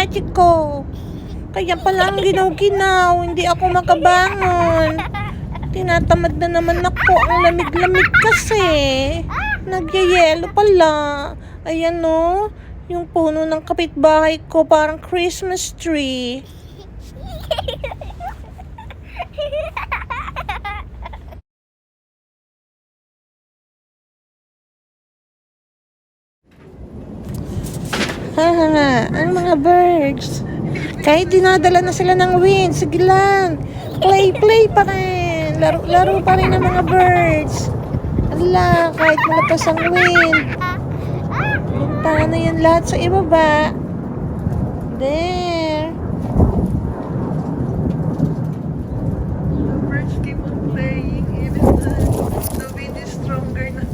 tomodachi ko. Kaya pala ang ginaw-ginaw, hindi ako makabangon. Tinatamad na naman ako, ang lamig-lamig kasi. Nagyayelo pala. Ayan o, yung puno ng kapitbahay ko parang Christmas tree. Haha, ang mga birds. Kahit dinadala na sila ng wind, sige lang. Play pa rin. Laro pa rin ang mga birds. Ala, kahit malakas ang wind. Punta na yan lahat sa ibaba. There. The birds keep on playing even the wind is stronger na.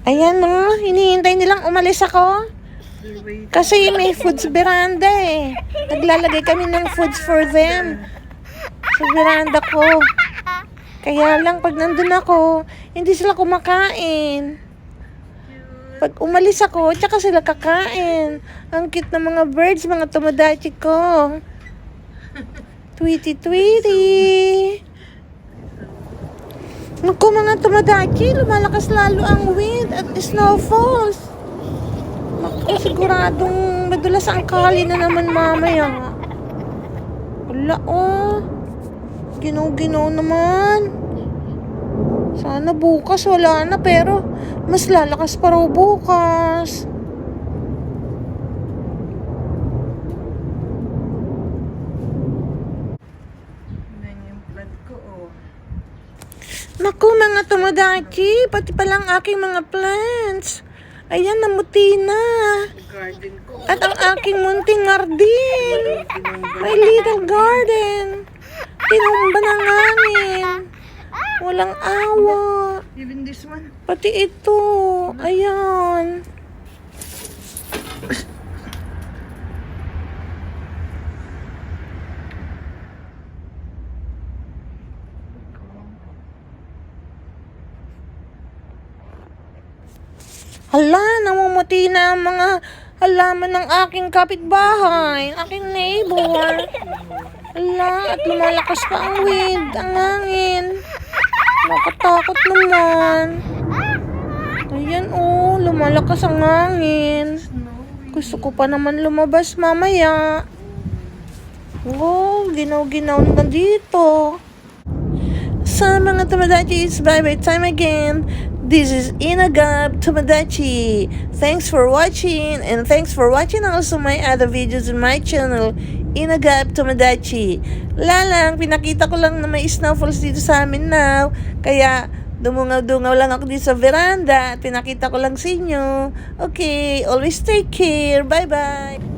Ayan o, hinihintay nilang umalis ako. Kasi may food sa veranda eh. Naglalagay kami ng foods for them sa veranda ko. Kaya lang pag nandun ako, hindi sila kumakain. Pag umalis ako, tsaka sila kakain. Ang cute ng mga birds, mga tomodachi ko. Tweety. Naku mga tomodachi, lumalakas lalo ang wind at snowfalls. Naku, siguradong madulas ang kali na naman mamaya. Wala oh. Ginaw naman. Sana bukas wala na, pero mas lalakas pa raw bukas. Naku mga tomodachi, pati palang aking mga plants. Ayan, namuti na. At ang aking munting garden. My little garden. Tinumba ng hangin. Walang awa. Even this one. Pati ito. Ayan. Hala, namumuti na ang mga halaman ng aking kapitbahay, aking neighbor. Hala, at lumalakas pa ang wind, ang hangin. Nakatakot naman. Ayan oh, lumalakas ang hangin. Gusto ko pa naman lumabas mamaya. Oh, ginaw na dito. Sa mga tomodachi, it's bye-bye time again. This is GAB-TOMODACHI. Thanks for watching, and thanks for watching also my other videos in my channel, GAB-TOMODACHI. Lalang, pinakita ko lang na may snowfalls dito sa amin now. Kaya, dumungaw lang ako dito sa veranda at pinakita ko lang sa inyo. Okay, always take care. Bye-bye.